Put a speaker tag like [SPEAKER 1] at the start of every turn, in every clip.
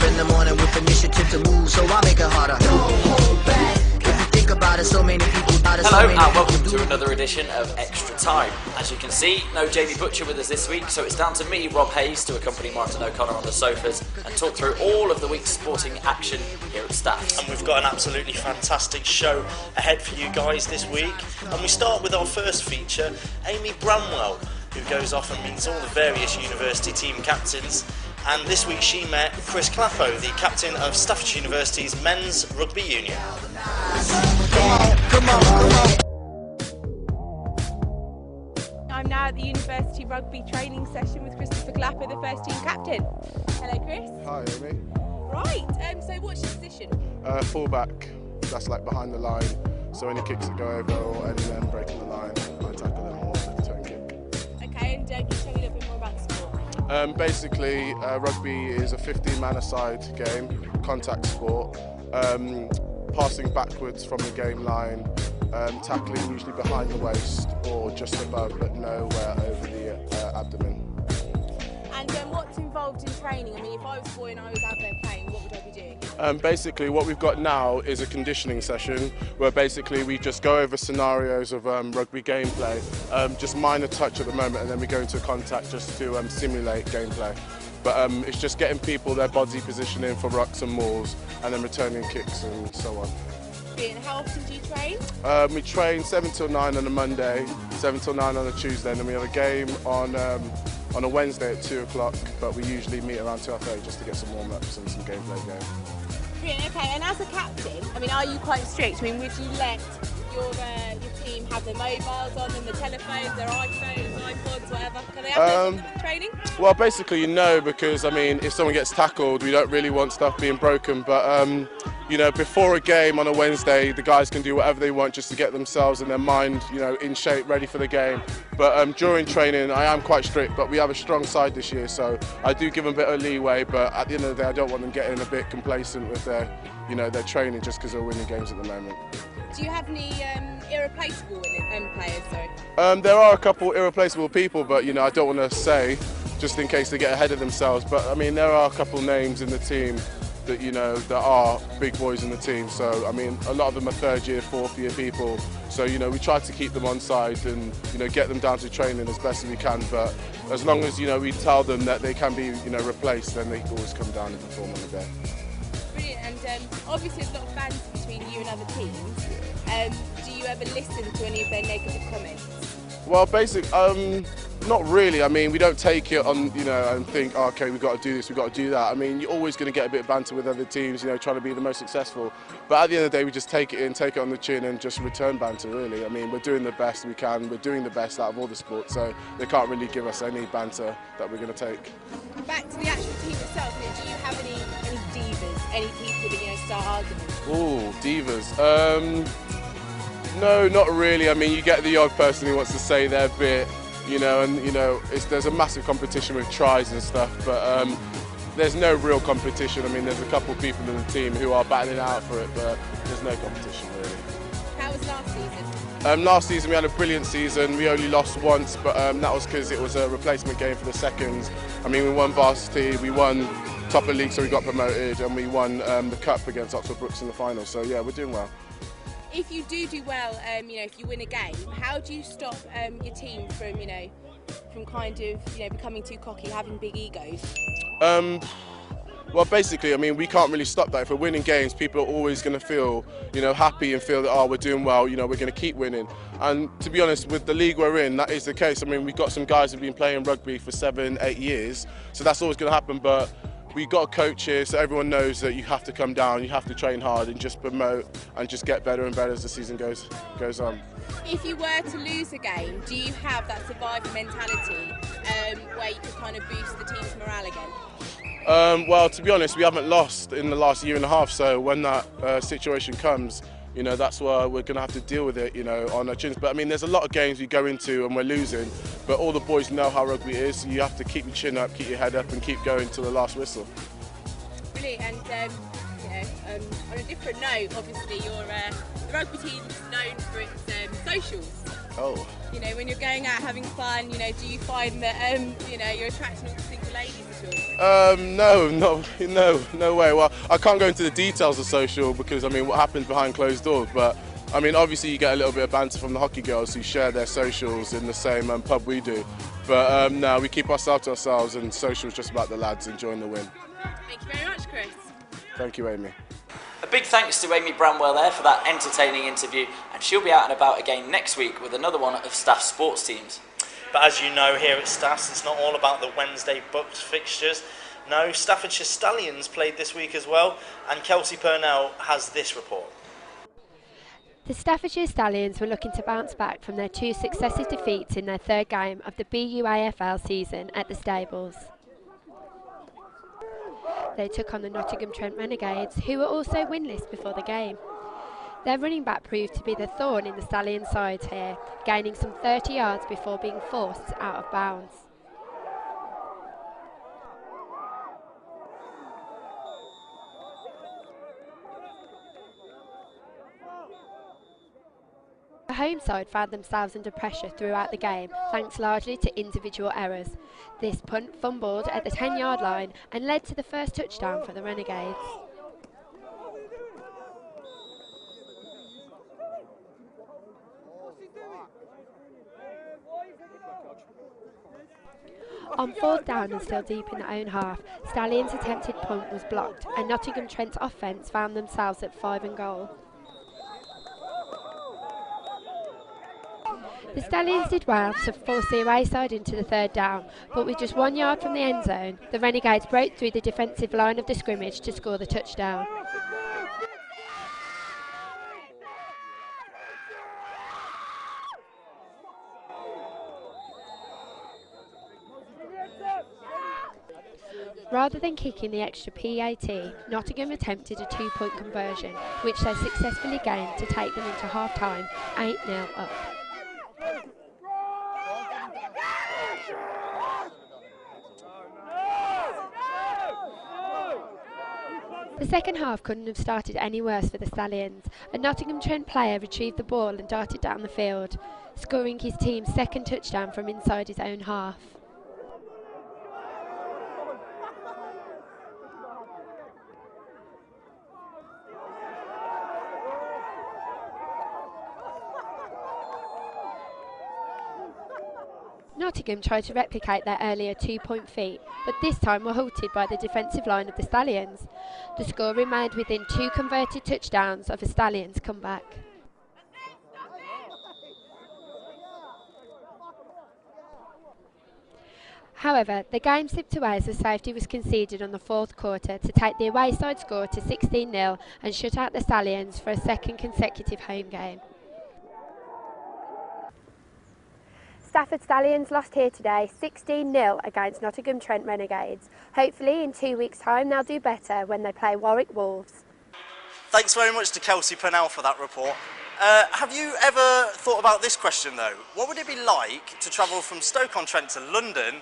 [SPEAKER 1] in the morning with initiative to move, so I make it harder. Don't hold back. If you think about it, so many people.
[SPEAKER 2] Hello and welcome to another edition of Extra Time. As you can see, no Jamie Butcher with us this week, so it's down to me, Rob Hayes, to accompany Martin O'Connor on the sofas and talk through all of the week's sporting action here at Staffs.
[SPEAKER 3] And we've got an absolutely fantastic show ahead for you guys this week. And we start with our first feature, Amy Bramwell, who goes off and meets all the various university team captains. And this week she met Chris Clappo, the captain of Staffordshire University's men's rugby union.
[SPEAKER 4] I'm now at the university rugby training session with Christopher Clappo, the first team captain. Hello, Chris.
[SPEAKER 5] Hi, Amy.
[SPEAKER 4] Right, so what's your position?
[SPEAKER 5] Fullback, that's like behind the line. So any kicks that go over or any men breaking the line, I tackle them or take a turn kick.
[SPEAKER 4] Okay, and can you tell me a little bit more about the sport?
[SPEAKER 5] Basically, rugby is a 15-man-a-side game, contact sport. Passing backwards from the game line, tackling usually behind the waist or just above, but nowhere over the abdomen.
[SPEAKER 4] And what's involved in training? I mean, if I was a boy and I was out there playing, what would I be doing?
[SPEAKER 5] Basically, what we've got now is a conditioning session where basically we just go over scenarios of rugby gameplay, just minor touch at the moment, and then we go into contact just to simulate gameplay. But it's just getting people their body positioning for rucks and mauls, and then returning kicks and so on.
[SPEAKER 4] Brilliant. How often do you train?
[SPEAKER 5] We train 7 till 9 on a Monday, 7 till 9 on a Tuesday, and then we have a game on a Wednesday at 2 o'clock, but we usually meet around 2:30 just to get some warm-ups and some gameplay going.
[SPEAKER 4] Brilliant. Okay, and as a captain, I mean, are you quite strict? I mean, would you let your team have their mobiles on and the telephones, their iPhones, iPods, whatever? Can they have those in training?
[SPEAKER 5] Well, basically, because I mean, if someone gets tackled, we don't really want stuff being broken. But before a game on a Wednesday, the guys can do whatever they want just to get themselves and their mind, in shape, ready for the game. But during training, I am quite strict. But we have a strong side this year, so I do give them a bit of leeway. But at the end of the day, I don't want them getting a bit complacent with their training just because they're winning games at the moment.
[SPEAKER 4] Do you have any irreplaceable players?
[SPEAKER 5] There are a couple irreplaceable people, but I don't want to say just in case they get ahead of themselves. But I mean, there are a couple names in the team that that are big boys in the team. So I mean, a lot of them are third year, fourth year people. So we try to keep them on side and get them down to training as best as we can. But as long as we tell them that they can be replaced, then they can always come down and perform on the day.
[SPEAKER 4] Brilliant. And obviously there's a lot of fans between you and other teams. Do you ever listen to any of their negative comments?
[SPEAKER 5] Well, not really. I mean, we don't take it on, and think, oh, okay, we've got to do this, we've got to do that. I mean, you're always going to get a bit of banter with other teams, trying to be the most successful. But at the end of the day, we just take it in, take it on the chin and just return banter, really. I mean, we're doing the best we can. We're doing the best out of all the sports, so they can't really give us any banter that we're going to take.
[SPEAKER 4] Back to the actual team itself, do you have any divas, any people that, start arguing?
[SPEAKER 5] Oh, divas. No, not really. I mean, you get the odd person who wants to say their bit, there's a massive competition with tries and stuff, but there's no real competition. I mean, there's a couple of people in the team who are battling out for it, but there's no competition really.
[SPEAKER 4] How was last season?
[SPEAKER 5] Last season we had a brilliant season. We only lost once, but that was because it was a replacement game for the seconds. I mean, we won varsity, we won top of league, so we got promoted, and we won the cup against Oxford Brooks in the final. So yeah, we're doing well.
[SPEAKER 4] If you do well, if you win a game, how do you stop your team from kind of becoming too cocky, having big egos?
[SPEAKER 5] Well, basically, I mean, we can't really stop that. If we're winning games, people are always going to feel, happy and feel that, oh, we're doing well, we're going to keep winning. And to be honest, with the league we're in, that is the case. I mean, we've got some guys who've been playing rugby for 7, 8 years, so that's always going to happen. But we've got a coach here, so everyone knows that you have to come down, you have to train hard and just promote and just get better and better as the season goes on.
[SPEAKER 4] If you were to lose a game, do you have that survivor mentality where you could kind of boost the team's morale again?
[SPEAKER 5] Well, to be honest, we haven't lost in the last year and a half, so when that situation comes, that's why we're going to have to deal with it, on our chins. But I mean, there's a lot of games we go into and we're losing, but all the boys know how rugby is, so you have to keep your chin up, keep your head up and keep going till the last whistle.
[SPEAKER 4] Brilliant. And on a different note, obviously the rugby team's known for its socials.
[SPEAKER 5] Oh.
[SPEAKER 4] When you're going out having fun, do you find that you're attracting all the single ladies as
[SPEAKER 5] No way. Well, I can't go into the details of social because I mean what happens behind closed doors, but I mean obviously you get a little bit of banter from the hockey girls who share their socials in the same pub we do. But no, we keep ourselves to ourselves, and social is just about the lads enjoying the win.
[SPEAKER 4] Thank you very much, Chris.
[SPEAKER 5] Thank you, Amy.
[SPEAKER 2] A big thanks to Amy Bramwell there for that entertaining interview, and she'll be out and about again next week with another one of Staff's sports teams.
[SPEAKER 3] But as you know, here at Staffs, it's not all about the Wednesday booked fixtures. No, Staffordshire Stallions played this week as well, and Kelsey Purnell has this report.
[SPEAKER 6] The Staffordshire Stallions were looking to bounce back from their 2 successive defeats in their 3rd game of the BUAFL season at the Stables. They took on the Nottingham Trent Renegades, who were also winless before the game. Their running back proved to be the thorn in the Stallions' side here, gaining some 30 yards before being forced out of bounds. The home side found themselves under pressure throughout the game, thanks largely to individual errors. This punt fumbled at the 10-yard line and led to the first touchdown for the Renegades. On 4th down and still deep in their own half, Stallions' attempted punt was blocked and Nottingham Trent's offence found themselves at 5 and goal. The Stallions did well to force the away side into the 3rd down, but with just 1 yard from the end zone, the Renegades broke through the defensive line of the scrimmage to score the touchdown. Rather than kicking the extra PAT, Nottingham attempted a 2-point conversion, which they successfully gained to take them into half-time 8-0 up. The second half couldn't have started any worse for the Stallions. A Nottingham Trent player retrieved the ball and darted down the field, scoring his team's 2nd touchdown from inside his own half. Nottingham tried to replicate their earlier 2-point feat, but this time were halted by the defensive line of the Stallions. The score remained within 2 converted touchdowns of a Stallions comeback. However, the game slipped away as a safety was conceded on the 4th quarter to take the away side score to 16-0 and shut out the Stallions for a 2nd consecutive home game. Stafford Stallions lost here today 16-0 against Nottingham Trent Renegades. Hopefully in 2 weeks' time they'll do better when they play Warwick Wolves.
[SPEAKER 3] Thanks very much to Kelsey Purnell for that report. Have you ever thought about this question though? What would it be like to travel from Stoke-on-Trent to London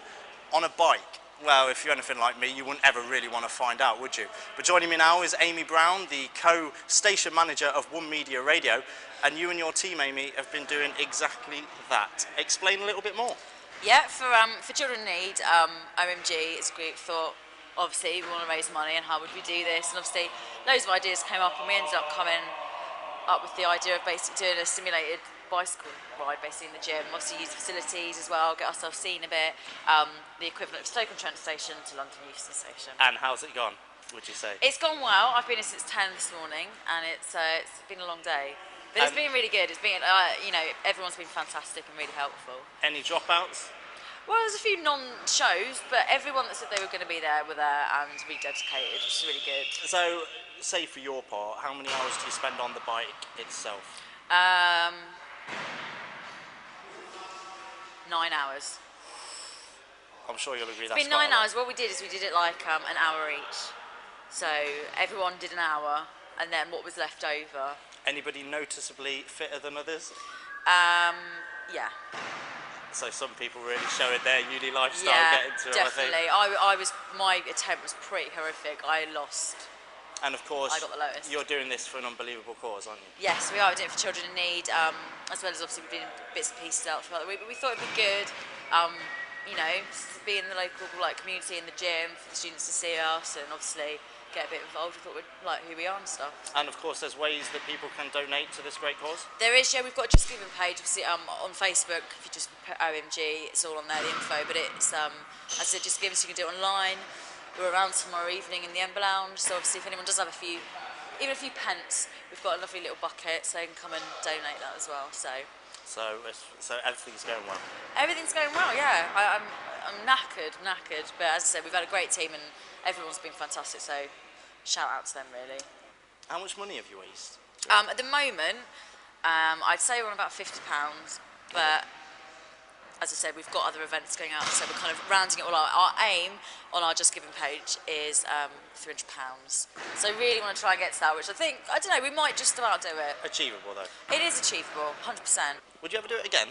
[SPEAKER 3] on a bike? Well, if you're anything like me, you wouldn't ever really want to find out, would you? But joining me now is Amy Brown, the co-station manager of One Media Radio, and you and your team, Amy, have been doing exactly that. Explain a little bit more.
[SPEAKER 7] Yeah, for Children in Need, OMG is a group thought, obviously, we want to raise money and how would we do this? And obviously, loads of ideas came up and we ended up coming up with the idea of basically doing a simulated bicycle ride basically in the gym, obviously use facilities as well, get ourselves seen a bit, the equivalent of Stoke-on-Trent station to London Euston station.
[SPEAKER 3] And how's it gone, would you say?
[SPEAKER 7] It's gone well. I've been here since 10 this morning and it's been a long day. But it's been really good. It's been, everyone's been fantastic and really helpful.
[SPEAKER 3] Any dropouts?
[SPEAKER 7] Well, there's a few non-shows, but everyone that said they were going to be there were there and really dedicated, which is really good.
[SPEAKER 3] So, say for your part, how many hours do you spend on the bike itself?
[SPEAKER 7] 9 hours.
[SPEAKER 3] I'm sure you'll agree that's
[SPEAKER 7] It's been 9 hours. What we did is we did it like an hour each. So everyone did an hour, and then what was left over.
[SPEAKER 3] Anybody noticeably fitter than others?
[SPEAKER 7] Yeah.
[SPEAKER 3] So some people really showing their uni lifestyle getting to it,
[SPEAKER 7] definitely.
[SPEAKER 3] I think.
[SPEAKER 7] My attempt was pretty horrific. I lost.
[SPEAKER 3] And of course,
[SPEAKER 7] I got the lowest.
[SPEAKER 3] You're doing this for an unbelievable cause, aren't you?
[SPEAKER 7] Yes, we are. We're doing it for Children in Need, as well as obviously we've been bits and pieces out throughout the week. But we thought it'd be good. you know, be in the local community in the gym for the students to see us and obviously get a bit involved. We thought we'd like who we are and stuff.
[SPEAKER 3] And of course, there's ways that people can donate to this great cause.
[SPEAKER 7] There is, yeah. We've got a Just Giving page. Obviously, on Facebook, if you just put OMG, it's all on there, the info. But it's, as I said, Just Giving, so you can do it online. We're around tomorrow evening in the Ember Lounge. So obviously, if anyone does have even a few pence, we've got a lovely little bucket, so they can come and donate that as well. So
[SPEAKER 3] everything's going well.
[SPEAKER 7] Everything's going well, yeah. I'm knackered, but as I said, we've had a great team and everyone's been fantastic, so shout out to them, really.
[SPEAKER 3] How much money have you raised?
[SPEAKER 7] At the moment, I'd say we're on about £50, but as I said, we've got other events going out, so we're kind of rounding it all out. Our aim on our Just Giving page is £300. So really want to try and get to that, which I think, I don't know, we might just about do it.
[SPEAKER 3] Achievable, though?
[SPEAKER 7] It is achievable, 100%.
[SPEAKER 3] Would you ever do it again?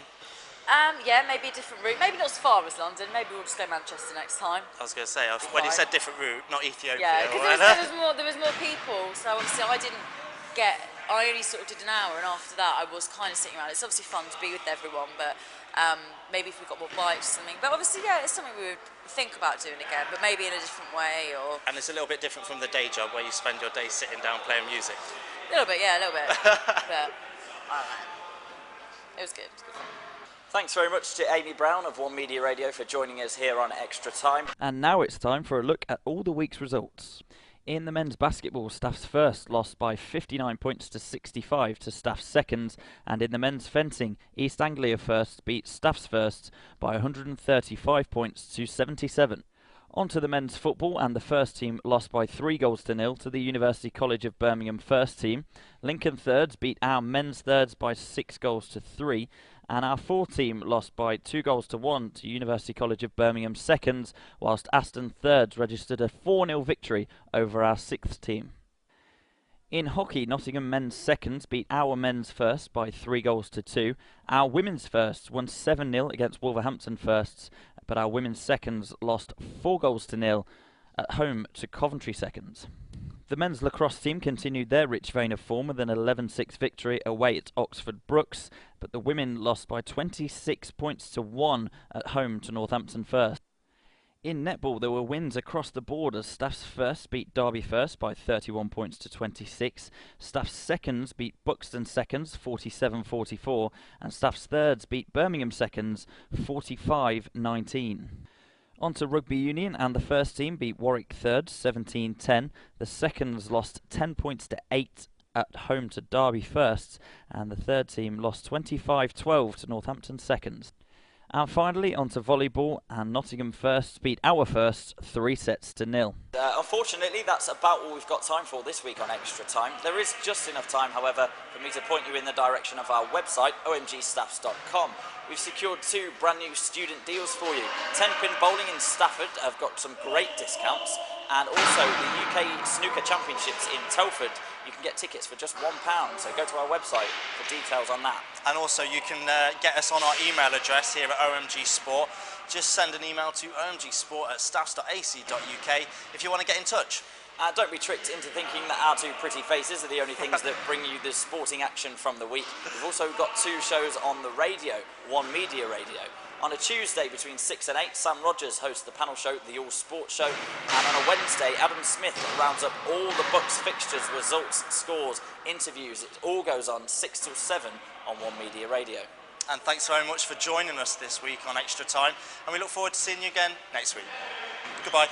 [SPEAKER 7] Yeah, maybe a different route. Maybe not as far as London. Maybe we'll just go Manchester next time.
[SPEAKER 3] I was going to say, when you said different route, not Ethiopia.
[SPEAKER 7] Yeah, because there was more people. So obviously I only sort of did an hour, and after that I was kind of sitting around. It's obviously fun to be with everyone, but maybe if we got more bikes or something. But obviously, yeah, it's something we would think about doing again, but maybe in a different way.
[SPEAKER 3] And it's a little bit different from the day job where you spend your day sitting down playing music.
[SPEAKER 7] A little bit, yeah, a little bit. But I don't know. It was good. It was good fun.
[SPEAKER 2] Thanks very much to Amy Brown of One Media Radio for joining us here on Extra Time. And now it's time for a look at all the week's results. In the men's basketball, Staff's first lost by 59 points to 65 to Staff's seconds, and in the men's fencing, East Anglia first beat Staff's first by 135 points to 77. On to the men's football, and the first team lost by 3-0 to the University College of Birmingham first team. Lincoln thirds beat our men's thirds by 6-3, and our fourth team lost by 2-1 to University College of Birmingham seconds, whilst Aston thirds registered a 4-0 victory over our sixth team. In hockey, Nottingham men's seconds beat our men's first by 3-2. Our women's firsts won 7-0 against Wolverhampton firsts, but our women's seconds lost 4-0 at home to Coventry seconds. The men's lacrosse team continued their rich vein of form with an 11-6 victory away at Oxford Brookes, but the women lost by 26 points to 1 at home to Northampton first. In netball, there were wins across the board as Staff's first beat Derby first by 31 points to 26, Staff's seconds beat Buxton seconds 47-44, and Staff's thirds beat Birmingham seconds 45-19. On to rugby union, and the first team beat Warwick thirds 17-10, the seconds lost 10 points to 8 at home to Derby firsts, and the third team lost 25-12 to Northampton seconds. And finally, on to volleyball, and Nottingham firsts beat our firsts 3-0. Unfortunately, that's about all we've got time for this week on Extra Time. There is just enough time, however, for me to point you in the direction of our website, omgstaffs.com. We've secured 2 brand new student deals for you. 10-pin bowling in Stafford have got some great discounts, and also the UK Snooker Championships in Telford. You can get tickets for just £1, so go to our website for details on that.
[SPEAKER 3] And also you can get us on our email address here at OMG Sport. Just send an email to omgsport@staffs.ac.uk if you want to get in touch.
[SPEAKER 2] Don't be tricked into thinking that our 2 pretty faces are the only things that bring you the sporting action from the week. We've also got 2 shows on the radio, One Media Radio. On a Tuesday between 6 and 8, Sam Rogers hosts the panel show, The All Sports Show. And on a Wednesday, Adam Smith rounds up all the Bucks fixtures, results, scores, interviews. It all goes on 6 till 7 on One Media Radio.
[SPEAKER 3] And thanks very much for joining us this week on Extra Time. And we look forward to seeing you again next week. Goodbye.